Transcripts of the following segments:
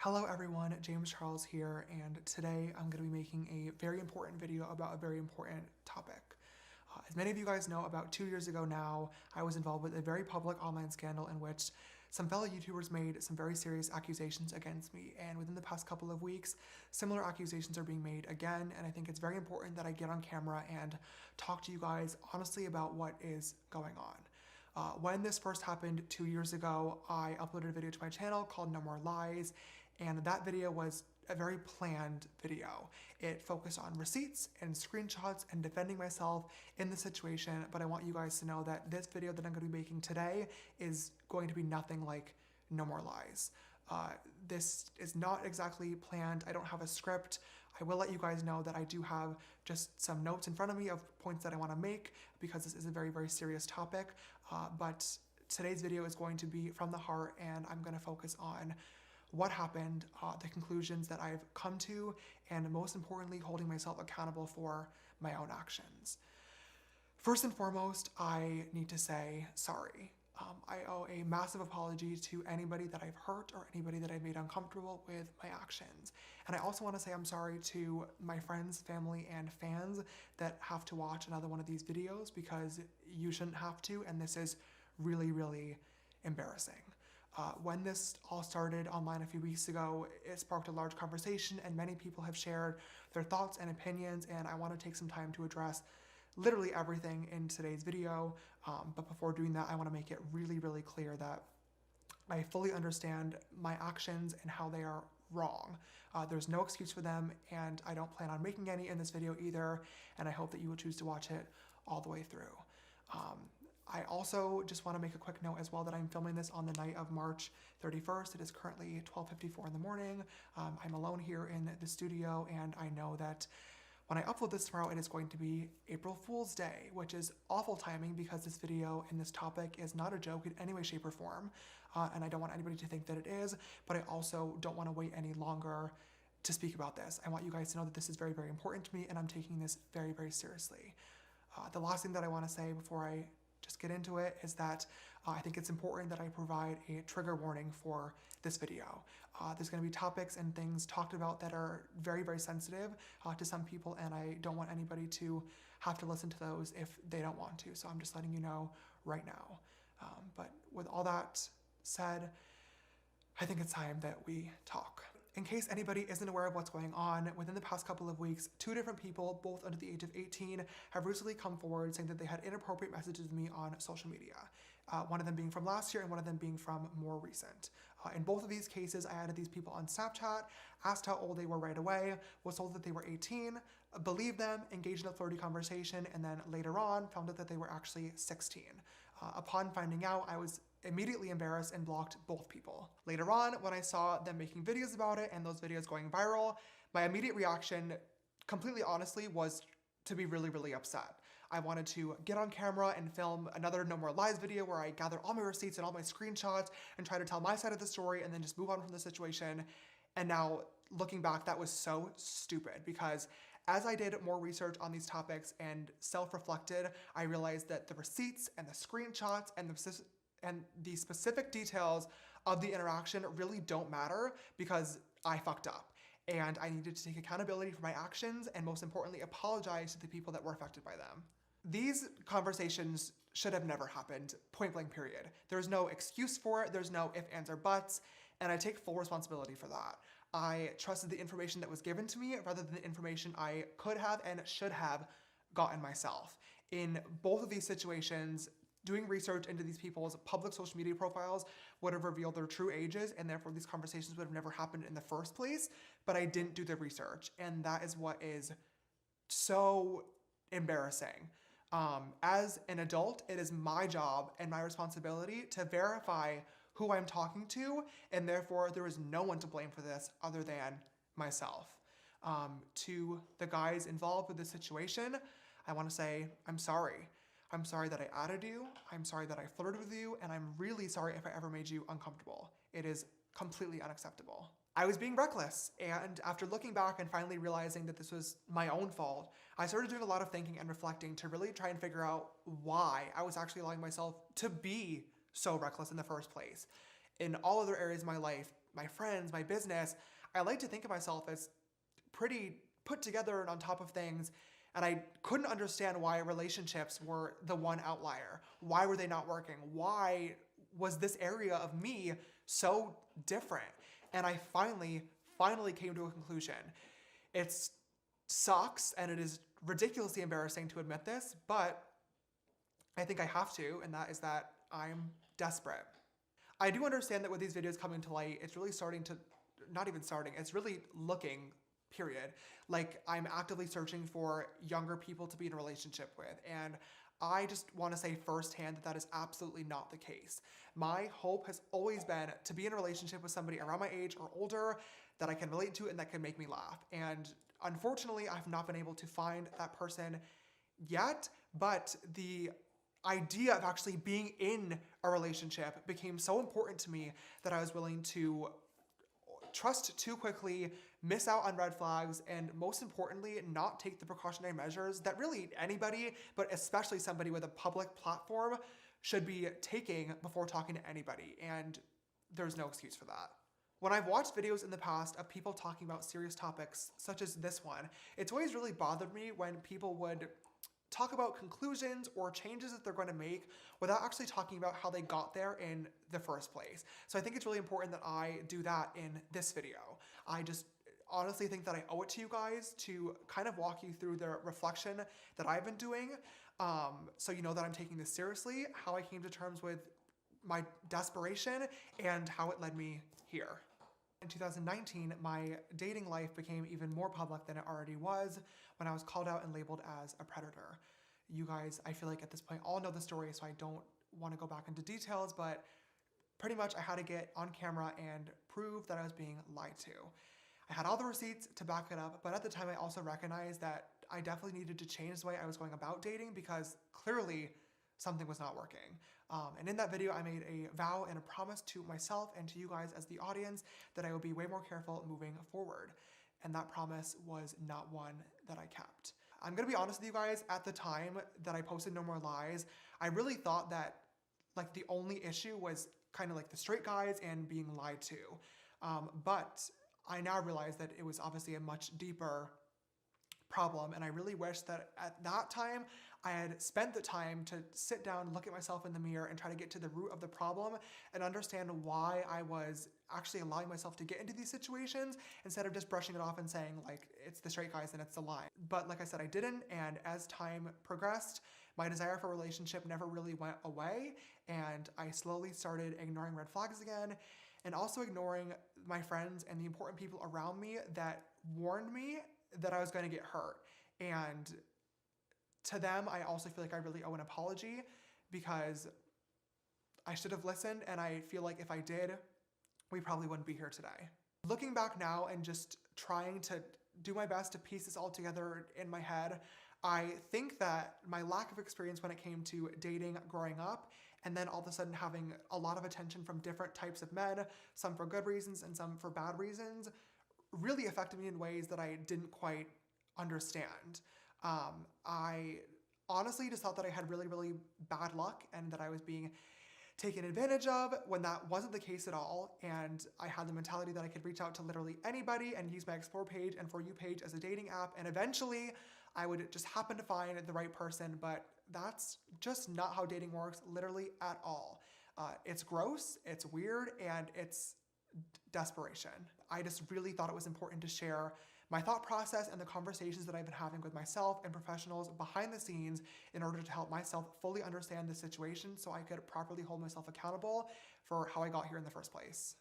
Hello everyone, James Charles here, and today I'm going to be making a very important video about a very important topic. As many of you guys know, about 2 years ago now, I was involved with a very public online scandal in which some fellow YouTubers made some very serious accusations against me, and within the past couple of weeks, similar accusations are being made again, and I think it's very important that I get on camera and talk to you guys honestly about what is going on. When this first happened 2 years ago, I uploaded a video to my channel called No More Lies, and that video was a very planned video. It focused on receipts and screenshots and defending myself in the situation, but I want you guys to know that this video that I'm going to be making today is going to be nothing like No More Lies. This is not exactly planned. I don't have a script. I will let you guys know that I do have just some notes in front of me of points that I want to make because this is a very, very serious topic. But today's video is going to be from the heart, and I'm going to focus on what happened, the conclusions that I've come to, and most importantly, holding myself accountable for my own actions. First and foremost, I need to say sorry. I owe a massive apology to anybody that I've hurt or anybody that I've made uncomfortable with my actions. And I also want to say I'm sorry to my friends, family, and fans that have to watch another one of these videos because you shouldn't have to, and this is really, really embarrassing. When this all started online a few weeks ago, it sparked a large conversation and many people have shared their thoughts and opinions, and I want to take some time to address literally everything in today's video. But before doing that, I want to make it really, really clear that I fully understand my actions and how they are wrong. There's no excuse for them, and I don't plan on making any in this video either, and I hope that you will choose to watch it all the way through. I also just want to make a quick note as well that I'm filming this on the night of March 31st. It is currently 12:54 in the morning. I'm alone here in the studio, and I know that when I upload this tomorrow, it is going to be April Fool's Day, which is awful timing because this video and this topic is not a joke in any way, shape, or form. And I don't want anybody to think that it is, but I also don't want to wait any longer to speak about this. I want you guys to know that this is very, very important to me, and I'm taking this very, very seriously. The last thing that I want to say before I just get into it is that I think it's important that I provide a trigger warning for this video. There's going to be topics and things talked about that are very, very sensitive to some people, and I don't want anybody to have to listen to those if they don't want to. So I'm just letting you know right now. But with all that said, I think it's time that we talk. In case anybody isn't aware of what's going on, within the past couple of weeks, 2 different people, both under the age of 18, have recently come forward saying that they had inappropriate messages with me on social media. One of them being from last year and one of them being from more recent. In both of these cases, I added these people on Snapchat, asked how old they were right away, was told that they were 18, believed them, engaged in a flirty conversation, and then later on found out that they were actually 16. Upon finding out, I was immediately embarrassed and blocked both people. Later on, when I saw them making videos about it and those videos going viral, my immediate reaction, completely honestly, was to be really, really upset. I wanted to get on camera and film another No More Lies video where I gather all my receipts and all my screenshots and try to tell my side of the story and then just move on from the situation. And now, looking back, that was so stupid because as I did more research on these topics and self-reflected, I realized that the receipts and the screenshots and the specific details of the interaction really don't matter because I fucked up. And I needed to take accountability for my actions and most importantly, apologize to the people that were affected by them. These conversations should have never happened, point blank period. There's no excuse for it, there's no ifs, ands, or buts, and I take full responsibility for that. I trusted the information that was given to me rather than the information I could have and should have gotten myself. In both of these situations, doing research into these people's public social media profiles would have revealed their true ages, and therefore these conversations would have never happened in the first place, but I didn't do the research, and that is what is so embarrassing. As an adult, it is my job and my responsibility to verify who I'm talking to, and therefore there is no one to blame for this other than myself. To the guys involved with this situation, I want to say I'm sorry. I'm sorry that I added you, I'm sorry that I flirted with you, and I'm really sorry if I ever made you uncomfortable. It is completely unacceptable. I was being reckless, and after looking back and finally realizing that this was my own fault, I started doing a lot of thinking and reflecting to really try and figure out why I was actually allowing myself to be so reckless in the first place. In all other areas of my life, my friends, my business, I like to think of myself as pretty put together and on top of things. And I couldn't understand why relationships were the one outlier. Why were they not working? Why was this area of me so different? And I finally came to a conclusion. It sucks and it is ridiculously embarrassing to admit this, but I think I have to, and that is that I'm desperate. I do understand that with these videos coming to light, it's really starting to, not even starting, it's really looking, period, like I'm actively searching for younger people to be in a relationship with. And I just want to say firsthand that that is absolutely not the case. My hope has always been to be in a relationship with somebody around my age or older that I can relate to and that can make me laugh. And unfortunately, I've not been able to find that person yet, but the idea of actually being in a relationship became so important to me that I was willing to trust too quickly, miss out on red flags, and most importantly, not take the precautionary measures that really anybody, but especially somebody with a public platform, should be taking before talking to anybody. And there's no excuse for that. When I've watched videos in the past of people talking about serious topics, such as this one, it's always really bothered me when people would talk about conclusions or changes that they're going to make without actually talking about how they got there in the first place. So I think it's really important that I do that in this video. I just honestly think that I owe it to you guys to kind of walk you through the reflection that I've been doing, so you know that I'm taking this seriously, how I came to terms with my desperation, and how it led me here. In 2019, my dating life became even more public than it already was when I was called out and labeled as a predator. You guys, I feel like at this point, all know the story, so I don't want to go back into details, but pretty much I had to get on camera and prove that I was being lied to. I had all the receipts to back it up, but at the time I also recognized that I definitely needed to change the way I was going about dating because clearly something was not working. And in that video, I made a vow and a promise to myself and to you guys as the audience that I would be way more careful moving forward. And that promise was not one that I kept. I'm gonna be honest with you guys, at the time that I posted No More Lies, I really thought that like the only issue was kind of like the straight guys and being lied to. But I now realize that it was obviously a much deeper problem, and I really wish that at that time I had spent the time to sit down, look at myself in the mirror, and try to get to the root of the problem and understand why I was actually allowing myself to get into these situations instead of just brushing it off and saying like it's the straight guys and it's the lie. But like I said, I didn't, and as time progressed, my desire for a relationship never really went away, and I slowly started ignoring red flags again, and also ignoring my friends and the important people around me that warned me that I was going to get hurt. And to them, I also feel like I really owe an apology because I should have listened, and I feel like if I did, we probably wouldn't be here today. Looking back now and just trying to do my best to piece this all together in my head, I think that my lack of experience when it came to dating growing up, and then all of a sudden having a lot of attention from different types of men, some for good reasons and some for bad reasons, really affected me in ways that I didn't quite understand. I honestly just thought that I had really, really bad luck and that I was being taken advantage of when that wasn't the case at all. And I had the mentality that I could reach out to literally anybody and use my Explore page and For You page as a dating app. And eventually I would just happen to find the right person, but that's just not how dating works, literally at all. It's gross, it's weird, and it's desperation. I just really thought it was important to share my thought process and the conversations that I've been having with myself and professionals behind the scenes in order to help myself fully understand the situation so I could properly hold myself accountable for how I got here in the first place.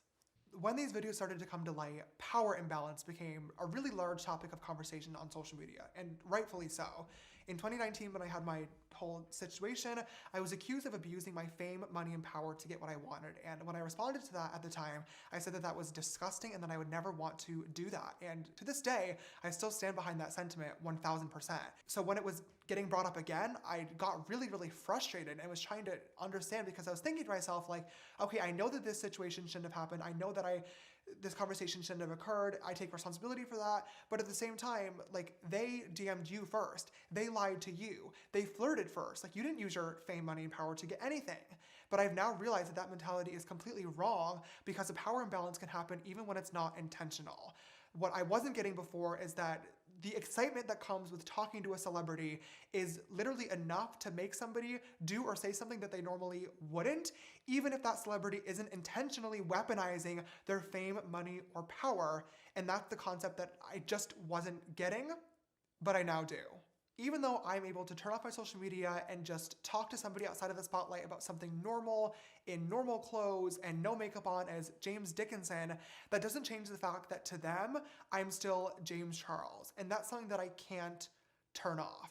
When these videos started to come to light, power imbalance became a really large topic of conversation on social media, and rightfully so. In 2019, when I had my whole situation, I was accused of abusing my fame, money, and power to get what I wanted. And when I responded to that at the time, I said that that was disgusting and that I would never want to do that. And to this day, I still stand behind that sentiment 1000%. So when it was getting brought up again, I got really, really frustrated and was trying to understand because I was thinking to myself like, okay, I know that this situation shouldn't have happened. I know that this conversation shouldn't have occurred. I take responsibility for that. But at the same time, like they DM'd you first. They lied to you. They flirted first. Like you didn't use your fame, money, and power to get anything. But I've now realized that that mentality is completely wrong because a power imbalance can happen even when it's not intentional. What I wasn't getting before is that the excitement that comes with talking to a celebrity is literally enough to make somebody do or say something that they normally wouldn't, even if that celebrity isn't intentionally weaponizing their fame, money, or power. And that's the concept that I just wasn't getting, but I now do. Even though I'm able to turn off my social media and just talk to somebody outside of the spotlight about something normal, in normal clothes and no makeup on as James Dickinson, that doesn't change the fact that to them, I'm still James Charles. And that's something that I can't turn off.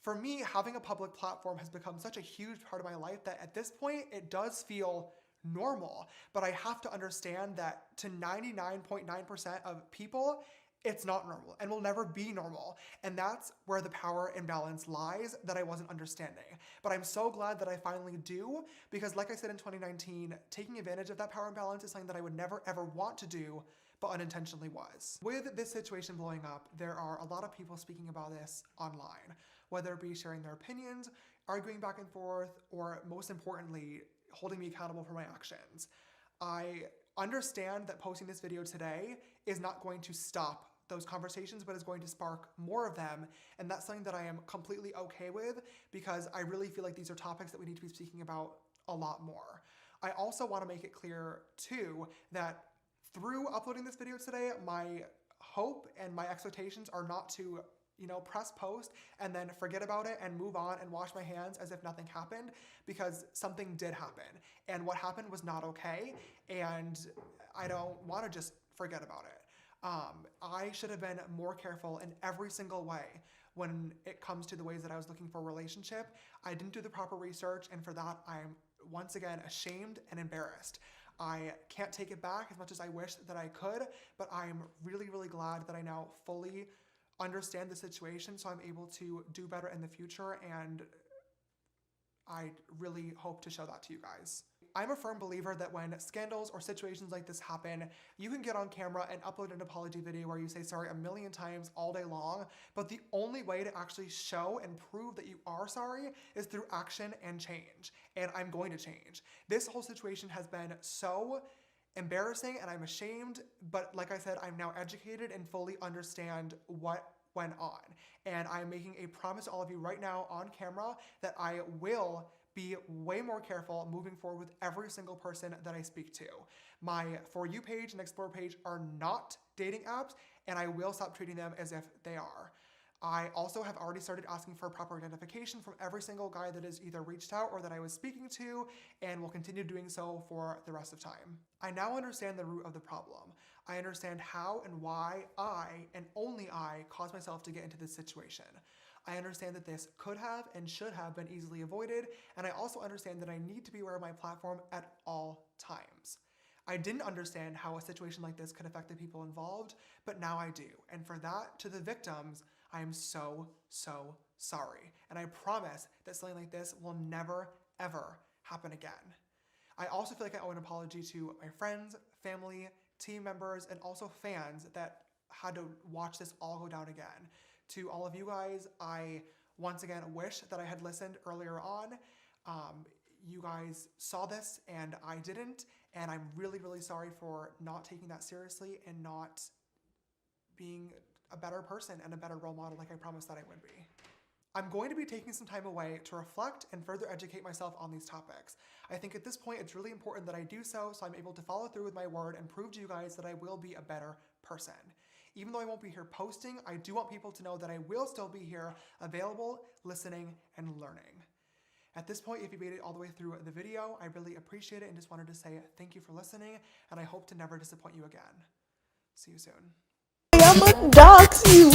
For me, having a public platform has become such a huge part of my life that at this point, it does feel normal. But I have to understand that to 99.9% of people, it's not normal and will never be normal. And that's where the power imbalance lies that I wasn't understanding. But I'm so glad that I finally do, because like I said in 2019, taking advantage of that power imbalance is something that I would never ever want to do, but unintentionally was. With this situation blowing up, there are a lot of people speaking about this online, whether it be sharing their opinions, arguing back and forth, or most importantly, holding me accountable for my actions. I understand that posting this video today is not going to stop those conversations, but is going to spark more of them. And that's something that I am completely okay with, because I really feel like these are topics that we need to be speaking about a lot more. I also want to make it clear too that through uploading this video today, my hope and my expectations are not to press post and then forget about it and move on and wash my hands as if nothing happened, because something did happen. And what happened was not okay. And I don't want to just forget about it. I should have been more careful in every single way when it comes to the ways that I was looking for a relationship. I didn't do the proper research, and for that, I'm once again ashamed and embarrassed. I can't take it back as much as I wish that I could, but I'm really, really glad that I now fully understand the situation, so I'm able to do better in the future, and I really hope to show that to you guys. I'm a firm believer that when scandals or situations like this happen, you can get on camera and upload an apology video where you say sorry a million times all day long, but the only way to actually show and prove that you are sorry is through action and change, and I'm going to change. This whole situation has been so embarrassing and I'm ashamed, but like I said, I'm now educated and fully understand what went on, and I'm making a promise to all of you right now on camera that I will be way more careful moving forward with every single person that I speak to. My For You page and Explore page are not dating apps, and I will stop treating them as if they are. I also have already started asking for proper identification from every single guy that has either reached out or that I was speaking to, and will continue doing so for the rest of time. I now understand the root of the problem. I understand how and why I, and only I, caused myself to get into this situation. I understand that this could have and should have been easily avoided, and I also understand that I need to be aware of my platform at all times. I didn't understand how a situation like this could affect the people involved, but now I do. And for that, to the victims, I am so, so sorry. And I promise that something like this will never, ever happen again. I also feel like I owe an apology to my friends, family, team members, and also fans that had to watch this all go down again. To all of you guys, I once again wish that I had listened earlier on. You guys saw this and I didn't, and I'm really, really sorry for not taking that seriously and not being a better person and a better role model like I promised that I would be. I'm going to be taking some time away to reflect and further educate myself on these topics. I think at this point it's really important that I do so I'm able to follow through with my word and prove to you guys that I will be a better person. Even though I won't be here posting, I do want people to know that I will still be here, available, listening, and learning. At this point, if you made it all the way through the video, I really appreciate it and just wanted to say thank you for listening, and I hope to never disappoint you again. See you soon. I'ma dox you.